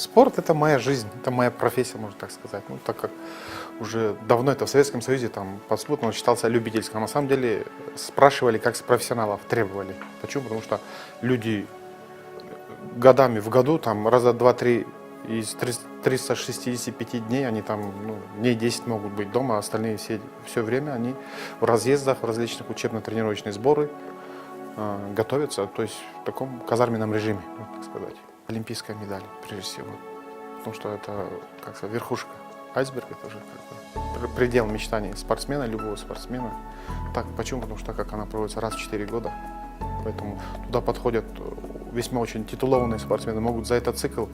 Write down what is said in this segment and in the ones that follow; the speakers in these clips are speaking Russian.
Спорт – это моя жизнь, это моя профессия, можно так сказать. Ну, так как уже давно это в Советском Союзе, там, по спорту он считался любительским. А на самом деле спрашивали, как с профессионалов, требовали. Почему? Потому что люди годами в году, там, раза два-три из 365 дней, они там, дней 10 могут быть дома, а остальные все время они в разъездах, в различных учебно-тренировочные сборы готовятся, то есть в таком казарменном режиме, можно так сказать. Олимпийская медаль, прежде всего, потому что это, как сказать, верхушка айсберга, это уже как бы предел мечтаний спортсмена, любого спортсмена. Так, почему? Потому что так как она проводится раз в 4 года, поэтому туда подходят весьма очень титулованные спортсмены, могут за этот цикл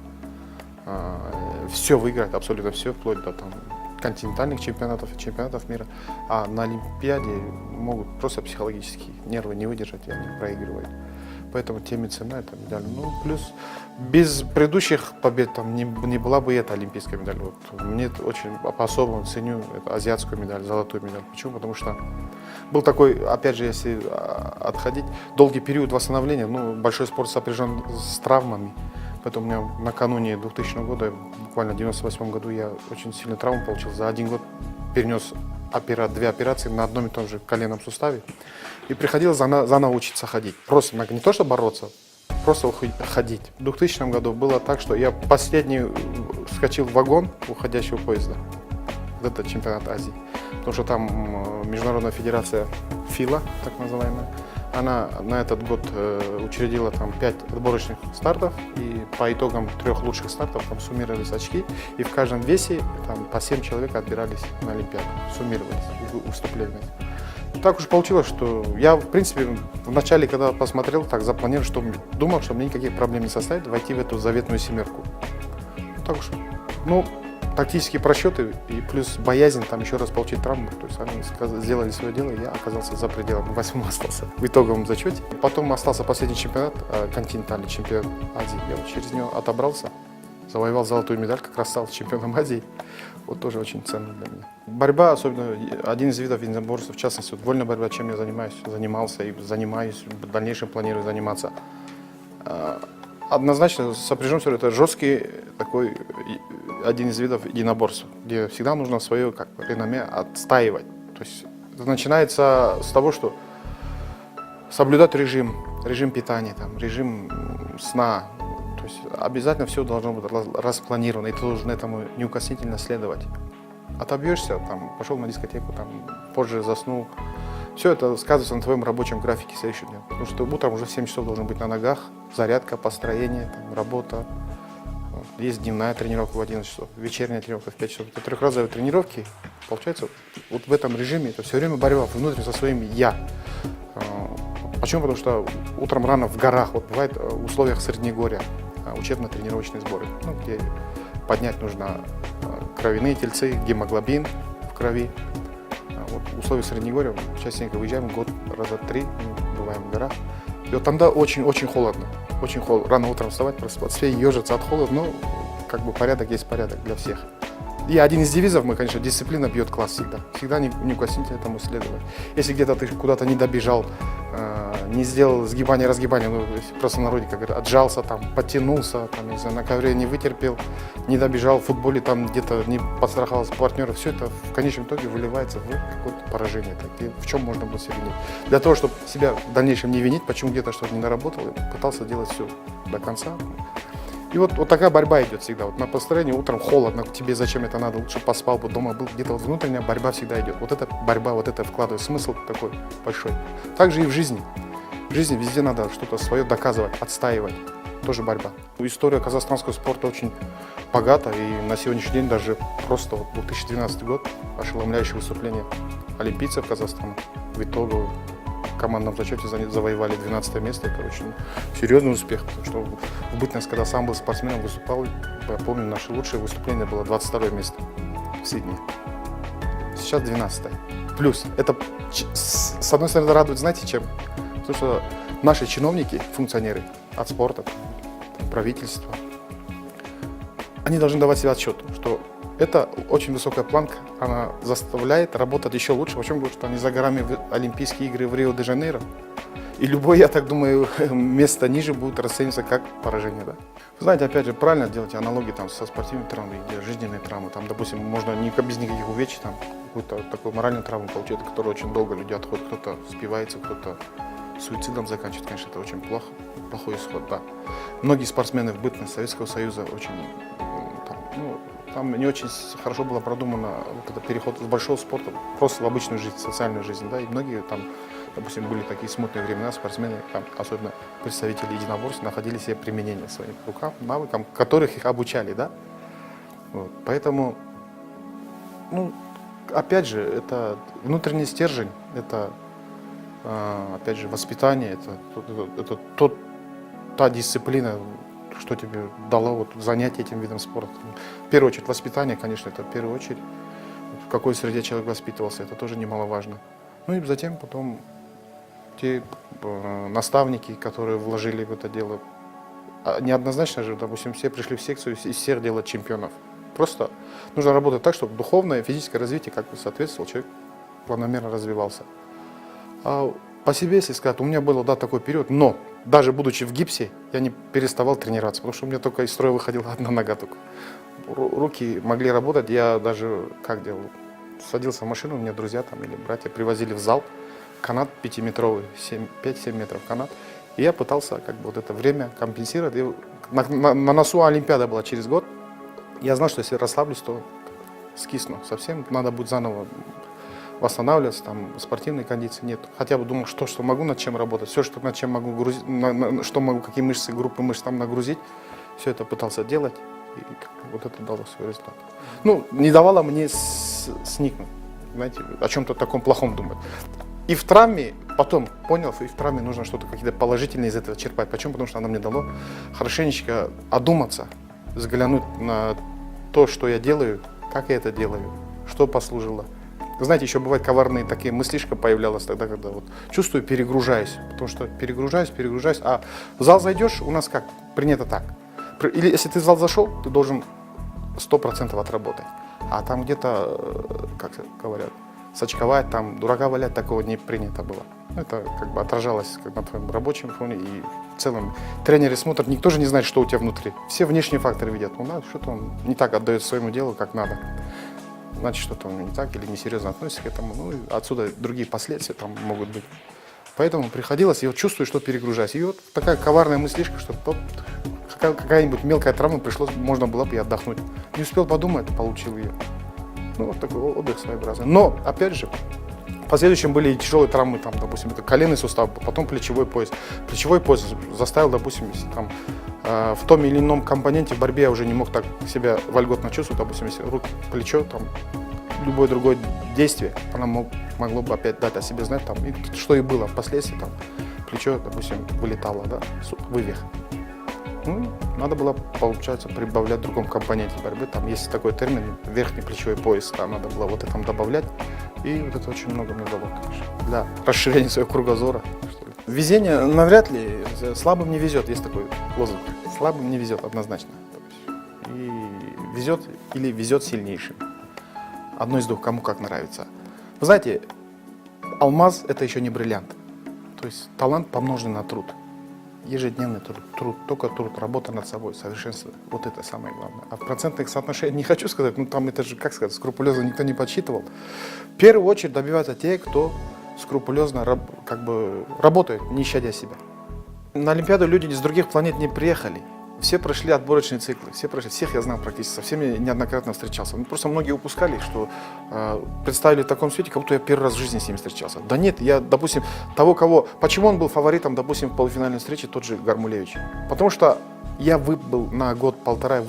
все выиграть, абсолютно все, вплоть до там континентальных чемпионатов и чемпионатов мира, а на Олимпиаде могут просто психологически нервы не выдержать, и они проигрывают. Поэтому тем и цена эта медаль. Ну, плюс без предыдущих побед там не была бы эта олимпийская медаль. Вот, мне очень по-особому ценю эту азиатскую медаль, золотую медаль. Почему? Потому что был такой, опять же, если отходить, долгий период восстановления. Большой спорт сопряжен с травмами. Поэтому у меня накануне 2000 года, буквально в 1998 году, я очень сильно травму получил. За один год перенес 2 операции на одном и том же коленном суставе. И приходилось заново учиться ходить. Просто не то, что бороться, просто ходить. В 2000 году было так, что я последний вскочил в вагон уходящего поезда. Вот это чемпионат Азии. Потому что там Международная федерация ФИЛА, так называемая, она на этот год учредила там 5 отборочных стартов, и по итогам 3 лучших стартов там суммировались очки, и в каждом весе там по 7 человек отбирались на Олимпиаду, суммировались выступления. Так уж получилось, что я, в принципе, вначале, когда посмотрел, так запланировал, что думал, что мне никаких проблем не составит войти в эту заветную семерку. Так уж, тактические просчеты и плюс боязнь там еще раз получить травму. То есть они сделали свое дело, и я оказался за пределом, 8-м остался в итоговом зачете. Потом остался последний чемпионат, континентальный чемпион Азии. Я вот через него отобрался, завоевал золотую медаль, как раз стал чемпионом Азии. Вот тоже очень ценно для меня. Борьба, особенно один из видов единоборства, в частности, вольная борьба, чем я занимался и занимаюсь, в дальнейшем планирую заниматься. Однозначно сопряжен все это жесткий такой один из видов единоборств, где всегда нужно свое реноме отстаивать. То есть это начинается с того, что соблюдать режим питания, режим сна. То есть обязательно все должно быть распланировано, и ты должен этому неукоснительно следовать. Отобьешься, пошел на дискотеку, позже заснул. Все это сказывается на твоем рабочем графике следующего дня. Потому что утром уже в 7 часов должен быть на ногах, зарядка, построение, работа. Есть дневная тренировка в 11 часов, вечерняя тренировка в 5 часов. Это 3-разовые тренировки. Получается, вот в этом режиме это все время борьба внутренне со своим «я». Почему? Потому что утром рано в горах, бывает в условиях Среднегорья, учебно-тренировочные сборы, где поднять нужно кровяные тельцы, гемоглобин в крови. В условиях Среднегорья частенько выезжаем, год раза 3, бываем в горах. И вот там очень холодно. Очень холодно. Рано утром вставать, просыпаться, все ежатся от холода, но порядок есть порядок для всех. И один из девизов конечно, дисциплина бьет класс всегда. Всегда неукоснительно этому следовать. Если где-то ты куда-то не добежал, не сделал сгибание-разгибание, просто в народе, как говорят, отжался, подтянулся, на ковре не вытерпел, не добежал, в футболе где-то не подстраховался партнера, все это в конечном итоге выливается в какое-то поражение. В чем можно было себя винить? Для того, чтобы себя в дальнейшем не винить, почему где-то что-то не наработал, пытался делать все до конца. И вот такая борьба идет всегда. На построении утром холодно, тебе зачем это надо, лучше поспал бы дома был. Где-то внутренняя борьба всегда идет. Вот эта борьба, это вкладывает смысл такой большой. Также и в жизни. В жизни везде надо что-то свое доказывать, отстаивать. Тоже борьба. История казахстанского спорта очень богата. И на сегодняшний день даже просто 2012 год, ошеломляющее выступление олимпийцев Казахстана в итоговом командном зачете завоевали 12 место. Это очень серьезный успех, потому что в бытность, когда сам был спортсменом, выступал, я помню, наше лучшее выступление было 22 место в Сиднее. Сейчас 12. Плюс, это, с одной стороны, радует, знаете, чем? Потому что наши чиновники, функционеры от спорта, правительства, они должны давать себе отчет, что это очень высокая планка, она заставляет работать еще лучше. Почему? Потому что не за горами Олимпийские игры в Рио-де-Жанейро. И любой, я так думаю, место ниже будет расцениваться как поражение. Да? Вы знаете, опять же, правильно делать аналогии там, со спортивными травмами, где жизненные травмы. Там, допустим, можно без никаких увечий, там, какую-то такую моральную травму получить, которая очень долго люди отходят. Кто-то спивается, кто-то суицидом заканчивает. Конечно, это очень плохой исход. Да. Многие спортсмены в бытность Советского Союза очень... Там не очень хорошо было продумано вот этот переход с большого спорта просто в обычную жизнь, социальную жизнь. Да? И многие там, допустим, были такие смутные времена, спортсмены, там, особенно представители единоборств, находили себе применение своим рукам, навыкам, которых их обучали. Да? Вот. Поэтому, опять же, это внутренний стержень, это, опять же, воспитание, это та дисциплина, что тебе дало вот занятие этим видом спорта. В первую очередь воспитание, конечно, это в первую очередь. В какой среде человек воспитывался, это тоже немаловажно. Ну и затем потом те наставники, которые вложили в это дело. Неоднозначно же, допустим, все пришли в секцию из всех делать чемпионов. Просто нужно работать так, чтобы духовное и физическое развитие как бы соответствовало, человек планомерно развивался. А по себе, если сказать, у меня был, да, такой период, но даже будучи в гипсе, я не переставал тренироваться, потому что у меня только из строя выходила одна нога только. Руки могли работать, я даже, как делал, садился в машину, у меня друзья там или братья привозили в зал канат 5-метровый, 5-7 метров канат, и я пытался как бы вот это время компенсировать. И на носу Олимпиада была через год, я знал, что если расслаблюсь, то скисну совсем, надо будет заново восстанавливаться, там спортивной кондиции нет. Хотя бы думал, что могу, над чем работать, все, над чем могу грузить, что могу, какие мышцы, группы мышц там нагрузить, все это пытался делать, и вот это дало свой результат. Не давало мне сникнуть, знаете, о чем-то таком плохом думать. И в травме, потом понял, и в травме нужно что-то, какие-то положительные из этого черпать. Почему? Потому что она мне дало хорошенечко одуматься, взглянуть на то, что я делаю, как я это делаю, что послужило. Знаете, еще бывают коварные такие мыслишка появлялась тогда, когда вот чувствую, перегружаюсь. Потому что перегружаюсь, а в зал зайдешь, у нас как? Принято так. Или если ты в зал зашел, ты должен 100% отработать. А там где-то, как говорят, сочковать, там дурака валять, такого не принято было. Это как бы отражалось на твоем рабочем фоне. И в целом тренеры смотрят, никто же не знает, что у тебя внутри. Все внешние факторы видят. Что-то он не так отдает своему делу, как надо. Значит, что-то он не так или несерьезно относится к этому. Отсюда другие последствия там могут быть. Поэтому приходилось, и вот чувствую, что перегружаюсь. И вот такая коварная мыслишка, что какая-нибудь мелкая травма пришлось, можно было бы и отдохнуть. Не успел подумать, получил ее. Вот такой отдых своеобразный. Но, опять же, в последующем были и тяжелые травмы, там, допустим, это коленный сустав, потом плечевой пояс. Плечевой пояс заставил, допустим, если там в том или ином компоненте в борьбе я уже не мог так себя вольготно чувствовать, допустим, если руки, плечо, там, любое другое действие, оно могло бы опять дать о себе знать, там, и что и было впоследствии, там, плечо, допустим, вылетало, да, вывих. Надо было, получается, прибавлять в другом компоненте борьбы, там есть такой термин, верхний плечевой пояс, там надо было вот это добавлять, и вот это очень много мне дало, конечно, для расширения своего кругозора. Везение навряд ли, слабым не везет, есть такой лозунг. Слабым не везет однозначно. И везет или везет сильнейшим. Одно из двух, кому как нравится. Вы знаете, алмаз это еще не бриллиант. То есть талант помноженный на труд. Ежедневный труд, только труд, работа над собой, совершенство. Вот это самое главное. А в процентных соотношениях не хочу сказать, там это же, как сказать, скрупулезно никто не подсчитывал. В первую очередь добиваются те, кто скрупулезно работают, не щадя себя. На Олимпиаду люди из других планет не приехали. Все прошли отборочные циклы, всех я знаю практически, со всеми неоднократно встречался. Просто многие упускали, что представили в таком свете, как будто я первый раз в жизни с ними встречался. Да нет, я, допустим, почему он был фаворитом, допустим, в полуфинальной встрече, тот же Гармулевич? Потому что я выбыл на год-полтора,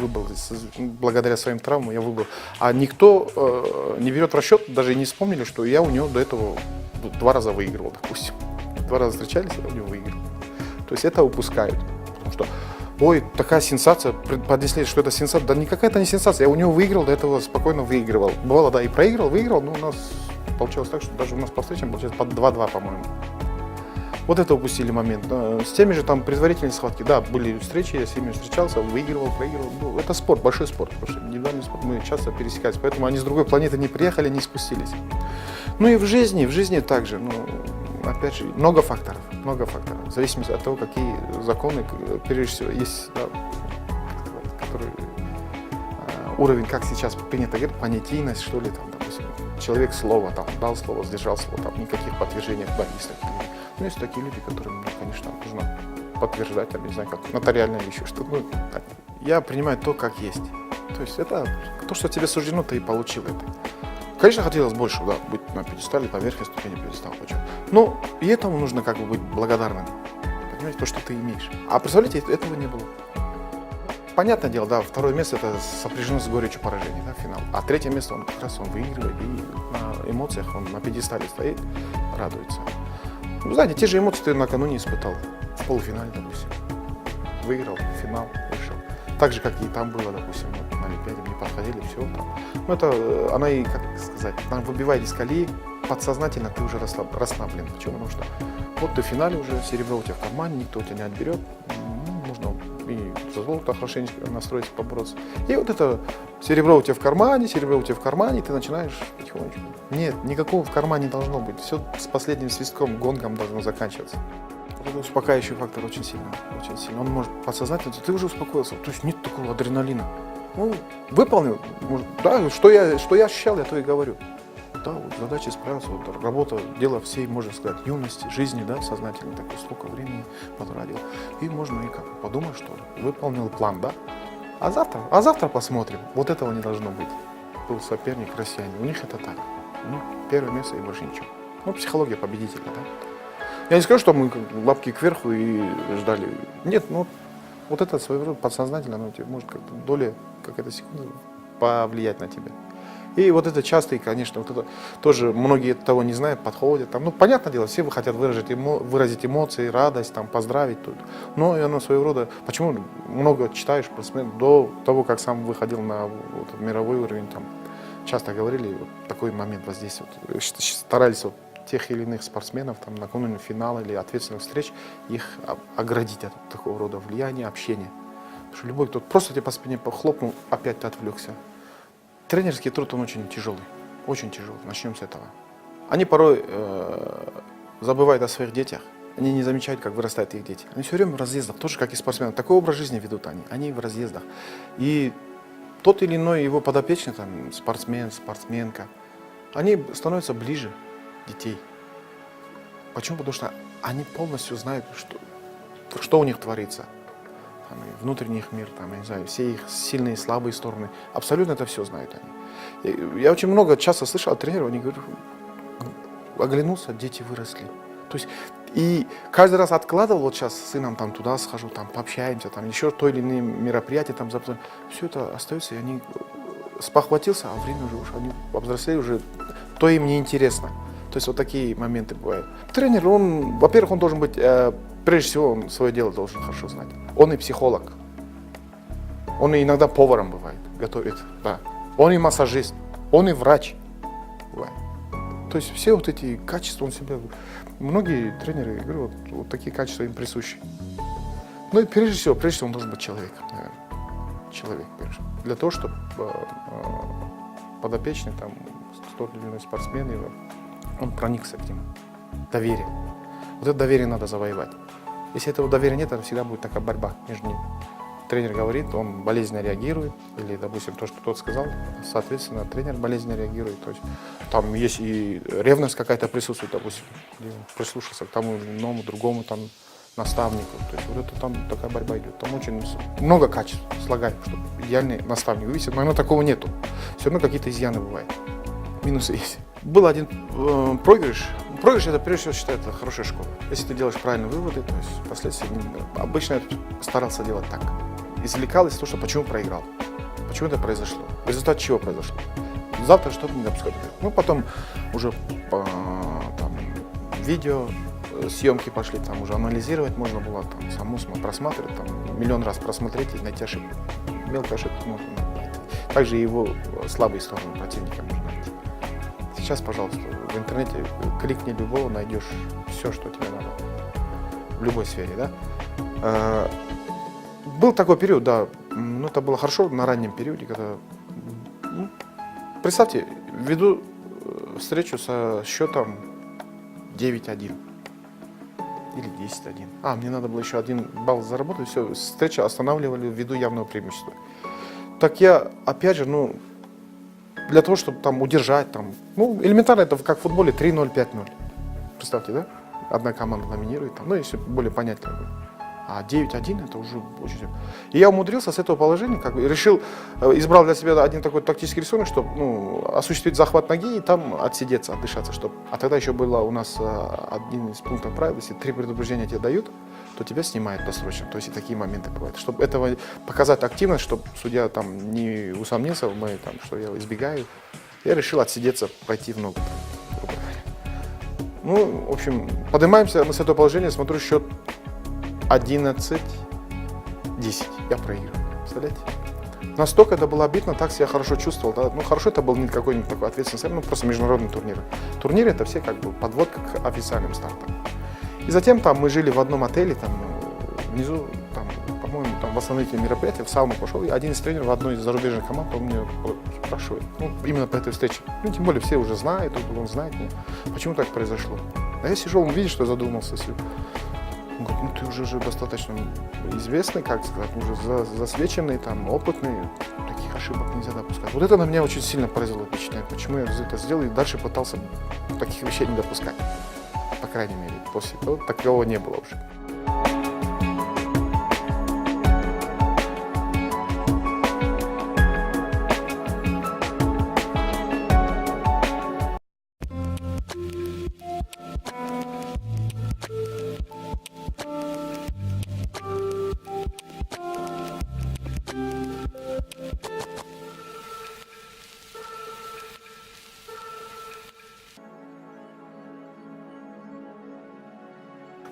благодаря своим травмам я выбыл. А никто не берет расчет, даже и не вспомнили, что я у него до этого 2 раза выигрывал, допустим. 2 раза встречались, я у него выиграл. То есть это упускают. Потому что ой, такая сенсация, по 10 лет, что это сенсация. Да никакая это не сенсация, я у него выиграл, до этого спокойно выигрывал. Бывало, да, и выиграл, но у нас получилось так, что даже у нас по встречам получилось по 2-2, по-моему. Вот это упустили момент. С теми же там предварительные схватки, да, были встречи, я с ними встречался, выигрывал, проигрывал. Это спорт, большой спорт, потому что индивидуальный спорт мы часто пересекаемся, поэтому они с другой планеты не приехали, не спустились. И в жизни также, опять же, много факторов, много факторов. В зависимости от того, какие законы, прежде всего, есть, да, которые, уровень, как сейчас принято говорить, понятийность, что ли, там, допустим, человек слово, там, дал слово, сдержал слово, там, никаких подтверждений, да, есть такие люди. Но есть такие люди, которым, ну, конечно, нужно подтверждать, там, не знаю, как нотариальные вещи, что, ну, так. Я принимаю то, как есть. То есть это то, что тебе суждено, ты и получил это. Конечно, хотелось больше, да, быть на пьедестале, на верхней ступени пьедестала. Но и этому нужно как бы быть благодарным. Понимаете, то, что ты имеешь. А представляете, этого не было. Понятное дело, да, второе место это сопряжено с горечью поражения, да, финал. А третье место он как раз он выигрывает и на эмоциях он на пьедестале стоит, радуется. Вы знаете, те же эмоции ты накануне испытал в полуфинале, допустим. Выиграл, финал, вышел. Так же, как и там было, допустим, на Олимпиаде, мне подходили, все там. Но это, она и, как сказать, она выбивает из колеи, подсознательно ты уже расслаблен. Почему? Потому что вот ты в финале уже, серебро у тебя в кармане, никто тебя не отберет. Нужно и за золото хорошенько настроиться, побороться. И вот это серебро у тебя в кармане, и ты начинаешь потихонечку. Нет, никакого в кармане не должно быть. Все с последним свистком, гонгом должно заканчиваться. Вот этот успокаивающий фактор очень сильно, очень сильно. Он может подсознательно, ты уже успокоился, то есть нет такого адреналина. Ну, выполнил, да, что я ощущал, я то и говорю. Да, вот задача справился, вот работа, дело всей, можно сказать, юности, жизни, да, сознательно, такое столько времени потратил. И можно и как подумать, что выполнил план, да. А завтра посмотрим. Вот этого не должно быть. Был соперник россияне, у них это так. У них первое место и больше ничего. Ну, психология победителя, да. Я не скажу, что мы лапки кверху и ждали. Нет, ну вот это своего рода подсознательно, оно тебе может как-то доля, какая-то секунда повлиять на тебя. И вот это часто, и, конечно, вот это тоже многие того не знают, подходят. Там, ну, понятное дело, все хотят выразить эмоции, радость, там, поздравить тут. Но и оно своего рода. Почему много читаешь про спортсменов до того, как сам выходил на вот, мировой уровень, там, часто говорили, вот, такой момент вот здесь, вот, старались вот, тех или иных спортсменов там, накануне финала или ответственных встреч, их оградить от такого рода влияния, общения. Потому что любой, кто просто тебе по спине похлопнул, опять ты отвлекся. Тренерский труд, он очень тяжелый. Очень тяжелый. Начнем с этого. Они порой забывают о своих детях. Они не замечают, как вырастают их дети. Они все время в разъездах, тоже как и спортсмены. Такой образ жизни ведут они. Они в разъездах. И тот или иной его подопечный, там, спортсмен, спортсменка, они становятся ближе детей. Почему? Потому что они полностью знают, что у них творится. Там, внутренний их мир, там, я не знаю, все их сильные и слабые стороны. Абсолютно это все знают они. Я очень много часто слышал от тренеров, они говорят, оглянулся, дети выросли. То есть, и каждый раз откладывал, вот сейчас с сыном там туда схожу, там пообщаемся, там еще то или иное мероприятие, там все это остается, и они спохватился, а время уже они повзрослели, уже то им не интересно. То есть вот такие моменты бывают. Тренер, он, во-первых, он должен быть, прежде всего, он свое дело должен хорошо знать. Он и психолог. Он и иногда поваром бывает, готовит. Да. Он и массажист. Он и врач бывает. То есть все вот эти качества он себя... Многие тренеры, я говорю, вот такие качества им присущи. Ну и прежде всего он должен быть человек. Наверное. Человек, прежде. Для того, чтобы подопечный, там, тот или иной спортсмен, он проникся к нему. Доверие. Вот это доверие надо завоевать. Если этого доверия нет, то всегда будет такая борьба между ними. Тренер говорит, он болезненно реагирует, или, допустим, то, что тот сказал, соответственно, тренер болезненно реагирует. То есть там есть и ревность какая-то присутствует, допустим, прислушаться к тому или иному, другому там наставнику. То есть вот это там такая борьба идет. Там очень много качеств слагаем, чтобы идеальный наставник вывесит, но такого нету. Все равно какие-то изъяны бывают. Минусы есть. Был один проигрыш. Проигрыш, это прежде всего считается хорошая школа. Если ты делаешь правильные выводы, то есть впоследствии обычно я старался делать так. Извлекал из того, что почему проиграл. Почему это произошло. В результате чего произошло. Завтра что-то не допускать. Ну, потом уже там, видео, съемки пошли, там уже анализировать можно было, там, саму просматривать, там, миллион раз просмотреть и найти ошибку. Мелкую ошибку можно найти. Также и его слабые стороны противника можно найти. Сейчас, пожалуйста, в интернете кликни любого, найдешь все, что тебе надо. В любой сфере, да. Был такой период, да, ну, это было хорошо на раннем периоде, когда, ну, представьте, веду встречу со счетом 9-1. или 10-1. Мне надо было еще 1 балл заработать, все, встречу останавливали ввиду явного преимущества. Так я, опять же, для того, чтобы там удержать, там, элементарно это как в футболе 3-0, 5-0. Представьте, да? Одна команда номинирует, если более понятно будет. А 9-1 это уже очень... И я умудрился с этого положения, решил, избрал для себя один такой тактический рисунок, чтобы осуществить захват ноги и там отсидеться, отдышаться. А тогда еще было у нас один из пунктов правил, если 3 предупреждения тебе дают, то тебя снимают досрочно. То есть и такие моменты бывают. Чтобы этого показать активность, чтобы судья там не усомнился в моей, что я избегаю, я решил отсидеться, пройти в ногу. В общем, поднимаемся мы с этого положения, смотрю счет 11-10. Я проигрываю. Представляете? Настолько это было обидно, так себя хорошо чувствовал. Да? Хорошо, это был не какой-нибудь такой ответственный, просто международный турнир. Турниры это все подводка к официальным стартам. И затем мы жили в одном отеле, внизу, по-моему, восстановительные мероприятия, в сауну пошел, и один из тренеров одной из зарубежных команд, он меня спрашивает, именно по этой встрече. Тем более все уже знают, он знает меня, почему так произошло. А я сижу, он видит, что я задумался. Он говорит, ты уже достаточно известный, уже засвеченный, опытный, таких ошибок нельзя допускать. Вот это на меня очень сильно поразило впечатление, почему я это сделал и дальше пытался таких вещей не допускать. По крайней мере, после того такого не было уже.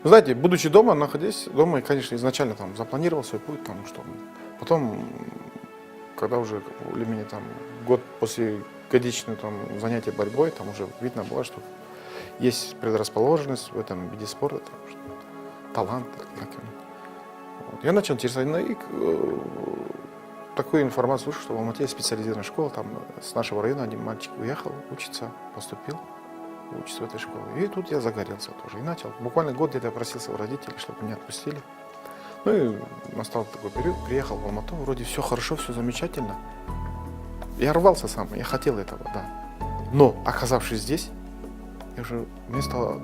Знаете, будучи дома, находясь дома, и, конечно, изначально запланировал свой путь, что потом, когда уже более-менее год после годичного занятия борьбой, уже видно было, что есть предрасположенность в этом виде спорта, талант. Я начал интересоваться, и такую информацию слышал, что в Алмате есть специализированная школа, с нашего района один мальчик уехал учиться, поступил. Учиться в этой школе. И тут я загорелся тоже. И начал. Буквально год где-то я просился у родителей, чтобы меня отпустили. И настал такой период. Приехал в Алмату. Вроде все хорошо, все замечательно. Я рвался сам. Я хотел этого, да. Но, оказавшись здесь, мне стало,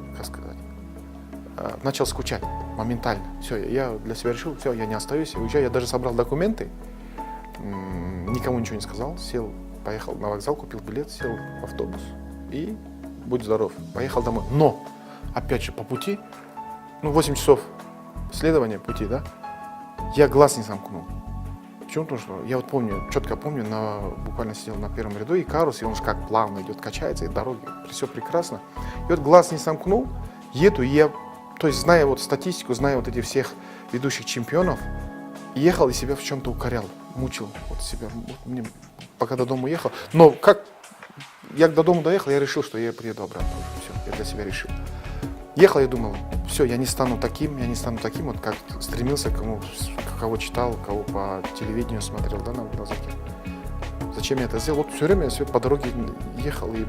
начал скучать моментально. Все, я для себя решил, все, я не остаюсь, я уезжаю. Я даже собрал документы. Никому ничего не сказал. Сел, поехал на вокзал, купил билет, сел в автобус. И будь здоров, поехал домой. Но, опять же, по пути, 8 часов следования пути, да, я глаз не сомкнул. Почему? Потому что я четко помню, буквально сидел на первом ряду, и Карус, и он же как плавно идет, качается, и дороги, все прекрасно. И глаз не сомкнул, еду, и я, зная статистику, зная этих всех ведущих чемпионов, ехал и себя в чем-то укорял, мучил себя, мне, пока до дома ехал. Но как я до дома доехал, я решил, что я приеду обратно. Все, я для себя решил. Ехал, я думал, все, я не стану таким, как стремился, кого читал, кого по телевидению смотрел, да, на глазаке. Зачем я это сделал? Все время я по дороге ехал и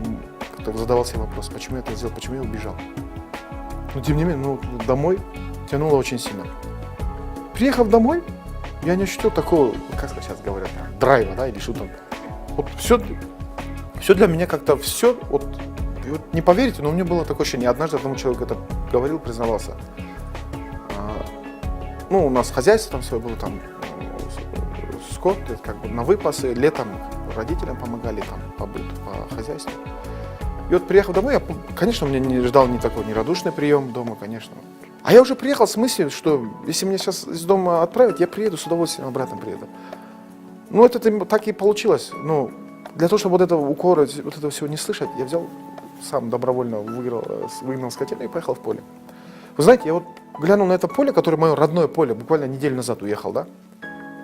задавал себе вопрос, почему я это сделал, почему я убежал. Но тем не менее, домой тянуло очень сильно. Приехав домой, я не ощутил такого, как сейчас говорят, драйва, да, или что-то. Все для меня все, не поверите, но у меня было такое ощущение. Однажды одному человеку это говорил, признавался. У нас хозяйство там свое было, скот, на выпасы, летом родителям помогали по быту, по хозяйству. И приехав домой, конечно, меня не ждал ни радушный прием дома, конечно. А я уже приехал с мыслью, что если меня сейчас из дома отправят, я приеду, с удовольствием обратно приеду. Это так и получилось. Для того, чтобы этого укора, этого всего не слышать, я взял, сам добровольно выгнал скотину и поехал в поле. Вы знаете, я глянул на это поле, которое мое родное поле, буквально неделю назад уехал, да?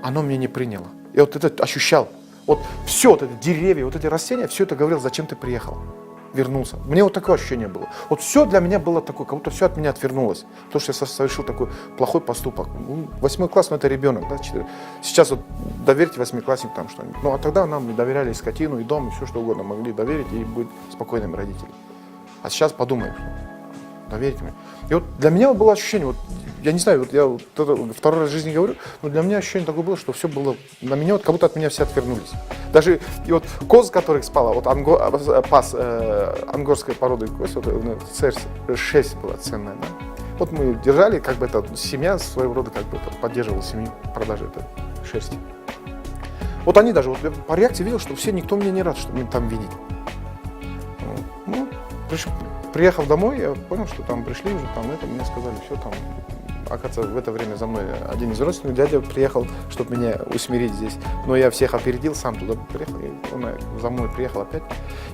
Оно меня не приняло. Я это ощущал. Все, это деревья, эти растения, все это говорило, зачем ты приехал, вернулся. Мне такое ощущение было. Все для меня было такое, как будто все от меня отвернулось. То, что я совершил такой плохой поступок. 8 класс, это ребенок, да? Сейчас доверьте восьмикласснику что-нибудь. А тогда нам и доверяли и скотину, и дом, и все что угодно могли доверить, и быть спокойными родителями. А сейчас подумаешь, доверить мне. И вот для меня было ощущение, вот, я не знаю, вот я вот это второй раз в жизни говорю, но для меня ощущение такое было, что все было на меня, вот, как будто от меня все отвернулись. Даже и вот коз, которых спала, вот пас ангорской породы коз, вот, CR6 была ценная, да? Вот мы держали, как бы это семья своего рода, как бы это поддерживала семью продажи этой шерсти. Вот они даже, вот я по реакции видел, что все, никто мне не рад, что меня там видеть. Ну, приехав домой, я понял, что там пришли уже, там это, мне сказали, все там. Оказывается, в это время за мной один из родственников, дядя приехал, чтобы меня усмирить здесь. Но я всех опередил, сам туда приехал, и он за мной приехал опять.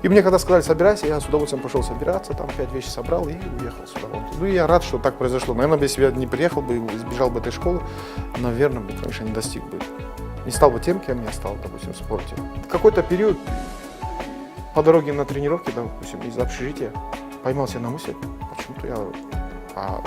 И мне когда сказали, собирайся, я с удовольствием пошел собираться, там 5 вещей собрал и уехал сюда. Ну и я рад, что так произошло. Наверное, если бы я не приехал бы, избежал бы этой школы, наверное, бы, конечно, не достиг бы. Не стал бы тем, кем я стал, допустим, в спорте. В какой-то период по дороге на тренировке, допустим, из общежития, поймался на мысли, почему-то я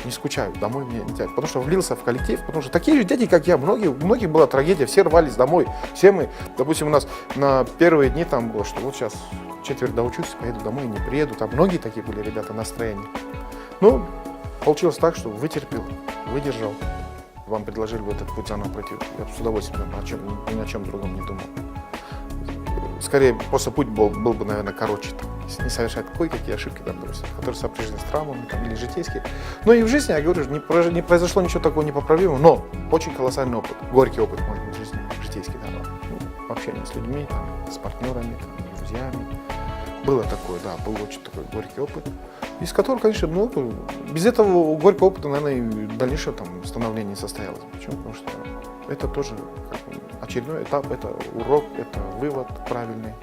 не скучаю, домой мне не тянет. Потому что влился в коллектив, потому что такие же дети, как я, у многих была трагедия, все рвались домой. Все мы, допустим, у нас на первые дни там было, что вот сейчас четверть доучусь, поеду домой, не приеду. Там многие такие были ребята настроения. Ну, получилось так, что вытерпел, выдержал. Вам предложили бы этот путь заново пройти. Я с удовольствием ни о чем другом не думал. Скорее, просто путь был бы, наверное, короче. Не совершать кое-какие ошибки, там, которые сопряжены с травмами там, или житейские. Но и в жизни, я говорю, не произошло ничего такого непоправимого, но очень колоссальный опыт, горький опыт, может быть, в жизни, житейский, да, общение с людьми, там, с партнерами, там, с друзьями. Было такое, да, был очень такой горький опыт, из которого, конечно, без этого горького опыта, наверное, и дальнейшее там становление не состоялось. Почему? Потому что это тоже очередной этап, это урок, это вывод правильный.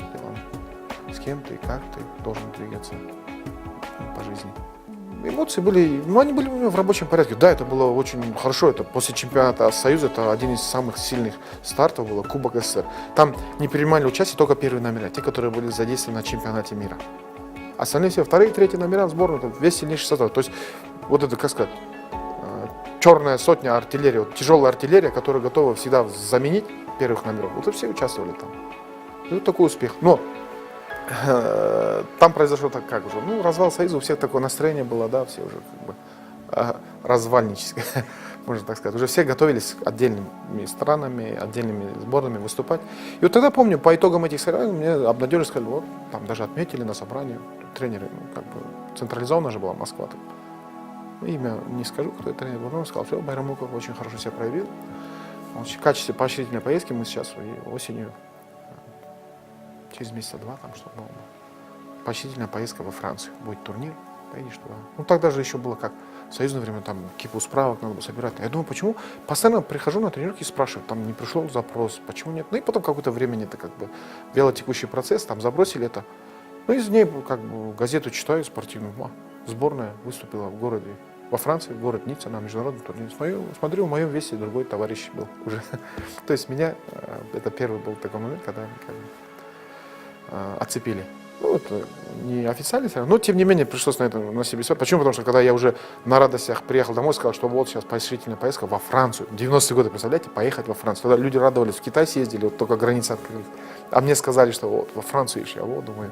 С кем ты и как ты должен двигаться по жизни. Эмоции были, они были у меня в рабочем порядке. Да, это было очень хорошо. Это после чемпионата Союза, это один из самых сильных стартов было, Кубок СССР. Там не принимали участие только первые номера, те, которые были задействованы на чемпионате мира. Остальные все вторые и третьи номера в сборную, это весь сильнейший состав. То есть вот это, как сказать, черная сотня артиллерии, вот, тяжелая артиллерия, которая готова всегда заменить первых номеров. Вот и все участвовали там. И вот такой успех. Но там произошло так как уже, развал Союза, у всех такое настроение было, да, все уже как бы развальническое, можно так сказать. Уже все готовились отдельными странами, отдельными сборными выступать. И вот тогда, помню, по итогам этих соревнований мне обнадежили, сказали, вот, там даже отметили на собрании тренеры, как бы централизованно же была Москва. Имя не скажу, кто это тренер был, но он сказал, все, Байрамуков очень хорошо себя проявил. В качестве поощрительной поездки мы сейчас осенью, через месяца два, там что было, поощрительная поездка во Францию. Будет турнир, поедешь туда. Тогда же еще было как, в союзное время там кипу справок надо было собирать. Я думаю, почему? Постоянно прихожу на тренировки и спрашиваю, там не пришел запрос, почему нет? И потом какое-то время это как бы вялотекущий процесс, там забросили это. Из ней как бы газету читаю спортивную. Сборная выступила в городе, во Франции, город Ницца, на международном турнире. Смотрю, в моем весе другой товарищ был уже. То есть меня, это первый был такой момент, когда как бы оцепили. Это не официально, но тем не менее пришлось на себе испытать. Почему? Потому что когда я уже на радостях приехал домой, сказал, что вот сейчас поощрительная поездка во Францию. 90-е годы, представляете, поехать во Францию. Тогда люди радовались, в Китай съездили, вот только границы открылись. А мне сказали, что вот во Францию ищи, думаю,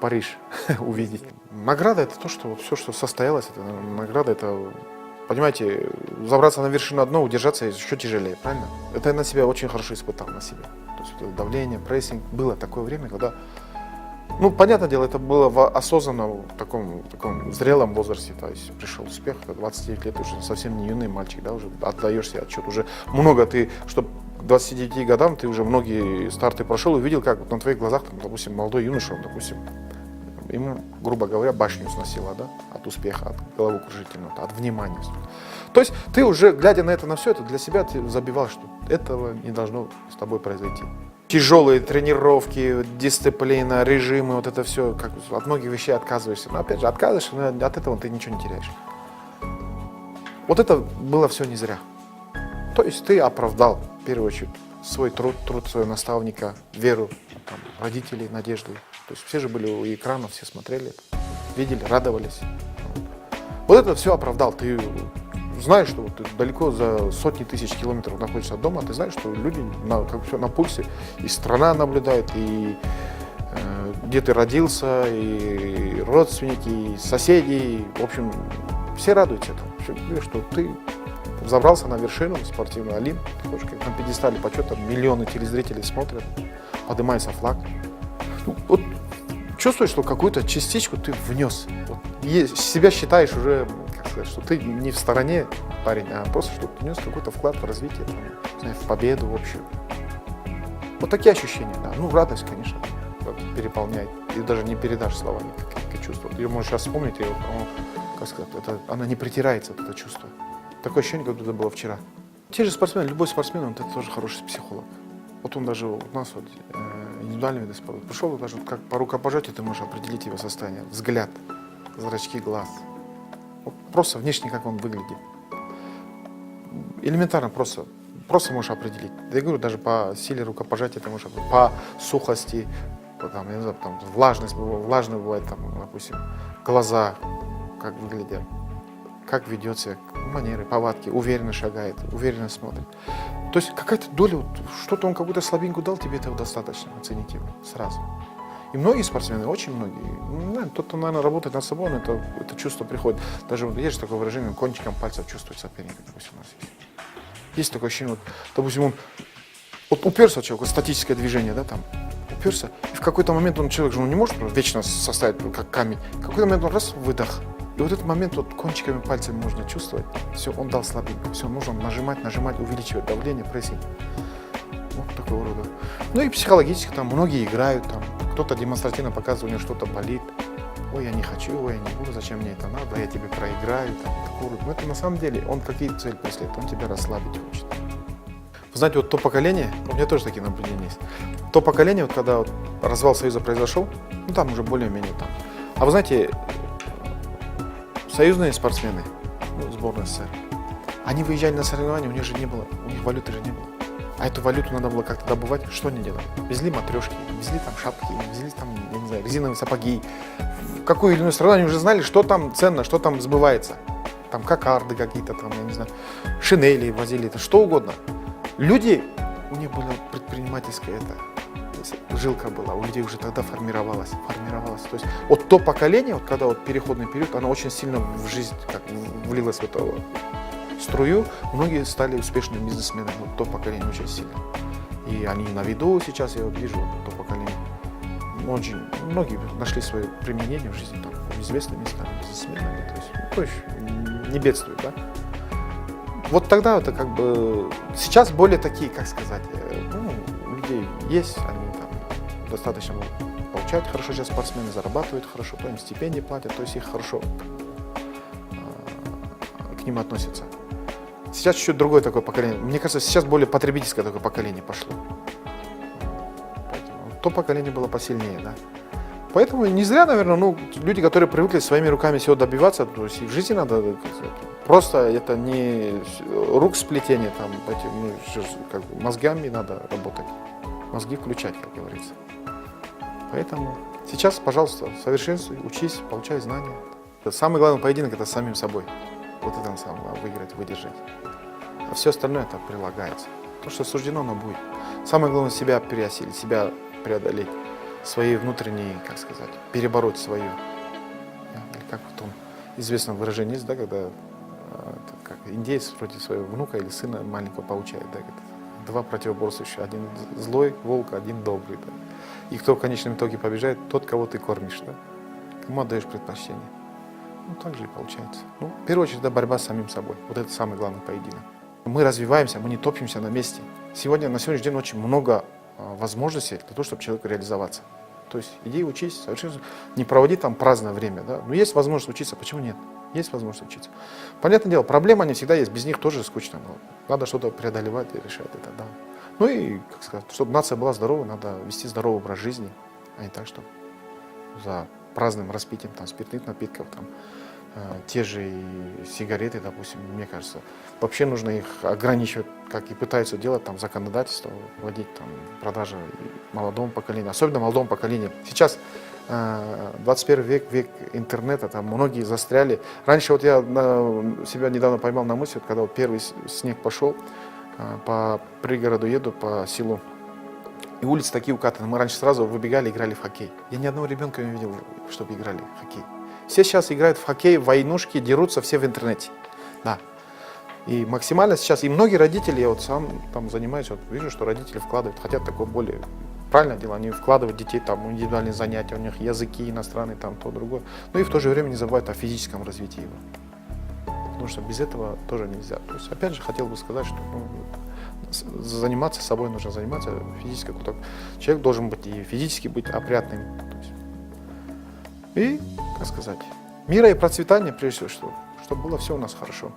Париж увидеть. Награда — это то, что все, что состоялось, это награда, это, понимаете, забраться на вершину одно, удержаться еще тяжелее, правильно? Это я на себя очень хорошо испытал, на себе. То есть это давление, прессинг. Было такое время, когда, понятное дело, это было в осознанном, таком зрелом возрасте, то есть пришел успех, это 29 лет, уже совсем не юный мальчик, да, уже отдаешь себе отчет, уже много ты, чтобы к 29 годам ты уже многие старты прошел и увидел, как на твоих глазах, там, допустим, молодой юноша, допустим, ему, грубо говоря, башню сносило, да, от успеха, от головокружительного, от внимания. То есть ты уже, глядя на это, на все это, для себя ты забивал, что этого не должно с тобой произойти. Тяжелые тренировки, дисциплина, режимы, вот это все, как от многих вещей отказываешься. Но опять же, отказываешься, но от этого ты ничего не теряешь. Вот это было все не зря. То есть ты оправдал, в первую очередь, свой труд своего наставника, веру, там, родителей, надежду. То есть все же были у экранов, все смотрели, видели, радовались. Вот это все оправдал. Ты знаешь, что ты далеко за сотни тысяч километров находишься от дома, ты знаешь, что люди на пульсе, и страна наблюдает, и где ты родился, и родственники, и соседи, и, в общем, Все радуются этому, что ты забрался на вершину спортивного Олимп, как на пьедестале почета, миллионы телезрителей смотрят, поднимается флаг. Ну, вот чувствуешь, что какую-то частичку ты внес. Вот, себя считаешь уже, как сказать, что ты не в стороне парень, а просто что ты внес какой-то вклад в развитие, там, не знаю, в победу общую. Вот такие ощущения, да. Ну, радость, конечно, вот, переполняет. И даже не передашь словами, какие чувства. Ее можешь сейчас вспомнить, и, как сказать, она не притирается, это чувство. Такое ощущение, как будто было вчера. Те же спортсмены, любой спортсмен, он это тоже хороший психолог. Вот он даже у нас вот, индивидуальный вид спорта пришел, даже как по рукопожатию ты можешь определить его состояние. Взгляд, зрачки глаз. Вот просто внешне, как он выглядит. Элементарно просто можешь определить. Я говорю, даже по силе рукопожатия ты можешь определить, по сухости, там, я не знаю, там, влажный бывает, там, допустим, глаза, как выглядят, как ведет себя, манеры, повадки, уверенно шагает, уверенно смотрит. То есть какая-то доля, вот, что-то он какую-то слабинку дал, тебе этого достаточно оценить его сразу. И многие спортсмены, очень многие, тот, кто, наверное, работает над собой, он это чувство приходит. Даже есть же такое выражение, кончиком пальцев чувствует соперника, допустим, у нас есть. Есть такое ощущение, вот, допустим, он вот уперся человек, статическое движение, да, там, уперся, и в какой-то момент человек же не может вечно составить, как камень, в какой-то момент он раз, выдох. И вот этот момент вот кончиками пальцами можно чувствовать, все, он дал слабинку, все, нужно нажимать, увеличивать давление, прессинг. Вот такого рода. Ну и психологически там многие играют, там, кто-то демонстративно показывает, у него что-то болит. Ой, я не хочу, ой, я не буду, зачем мне это надо, я тебе проиграю. Там, но это на самом деле, он какие цели преследует, он тебя расслабить хочет. Вы знаете, вот то поколение, у меня тоже такие наблюдения есть. То поколение, вот когда вот развал Союза произошел, ну там уже более-менее там. А вы знаете, союзные спортсмены, сборная СССР, они выезжали на соревнования, у них валюты же не было. А эту валюту надо было как-то добывать. Что они делали? Везли матрешки, везли там шапки, везли там, я не знаю, резиновые сапоги. В какую или иную страну они уже знали, что там ценно, что там сбывается. Там кокарды какие-то, там, я не знаю, шинели возили, это что угодно. Люди, у них была предпринимательская жилка была, у людей уже тогда формировалась. То есть вот то поколение, вот когда вот переходный период, оно очень сильно в жизнь как, влилось в эту струю, многие стали успешными бизнесменами, вот то поколение очень сильно. И они на виду сейчас, я вот вижу, вот то поколение. Очень многие нашли свое применение в жизни, там, известными стали бизнесменами, то есть не бедствуют, да. Вот тогда это как бы, сейчас более такие, как сказать, у людей есть, они там достаточно получают хорошо, сейчас спортсмены зарабатывают хорошо, то им стипендии платят, то есть их хорошо к ним относятся. Сейчас чуть-чуть другое такое поколение. Мне кажется, сейчас более потребительское такое поколение пошло. Поэтому то поколение было посильнее, да. Поэтому не зря, наверное, люди, которые привыкли своими руками всего добиваться, то есть и в жизни надо, просто это не рук сплетение, там, как бы мозгами надо работать, мозги включать, как говорится. Поэтому сейчас, пожалуйста, совершенствуй, учись, получай знания. Самый главный поединок – это с самим собой. Вот это на самом деле, выиграть, выдержать. А все остальное это прилагается. То, что суждено, оно будет. Самое главное себя переосилить, себя преодолеть, свои внутренние, как сказать, перебороть свою. Как вот он, известное выражение есть, да, когда как индеец вроде своего внука или сына маленького получает, да, два противоборствующих, один злой волк, один добрый, да. И кто в конечном итоге побеждает, тот, кого ты кормишь, да. Кому отдаешь предпочтение. Ну, так же и получается. Ну, в первую очередь, это борьба с самим собой. Вот это самый главный поединок. Мы развиваемся, мы не топчемся на месте. На сегодняшний день очень много возможностей для того, чтобы человеку реализоваться. То есть иди учись, совершенно не проводи там праздное время. Да? Но есть возможность учиться, почему нет? Есть возможность учиться. Понятное дело, проблемы они всегда есть, без них тоже скучно. Но надо что-то преодолевать и решать это. Да. Ну и, как сказать, чтобы нация была здоровой, надо вести здоровый образ жизни, а не так, чтобы за праздным распитием там, спиртных напитков, там, те же и сигареты, допустим, мне кажется. Вообще нужно их ограничивать, как и пытаются делать там, законодательство, вводить там, продажи молодому поколению, особенно молодому поколению. Сейчас 21 век, век интернета, там многие застряли. Раньше вот я себя недавно поймал на мысли, когда вот первый снег пошел, по пригороду еду, по селу, и улицы такие укатаны. Мы раньше сразу выбегали, играли в хоккей. Я ни одного ребенка не видел, чтобы играли в хоккей. Все сейчас играют в хоккей, в войнушки, дерутся все в интернете. Да. И максимально сейчас, и многие родители, я вот сам там занимаюсь, вот вижу, что родители вкладывают, хотят такое более правильное дело, они вкладывают детей там в индивидуальные занятия, у них языки иностранные, там то, другое. Но и в то же время не забывают о физическом развитии его. Потому что без этого тоже нельзя. То есть, опять же, хотел бы сказать, что заниматься собой нужно заниматься физически. Человек должен быть и физически быть опрятным. То есть, и, как сказать, мира и процветания, прежде всего, чтобы было все у нас хорошо.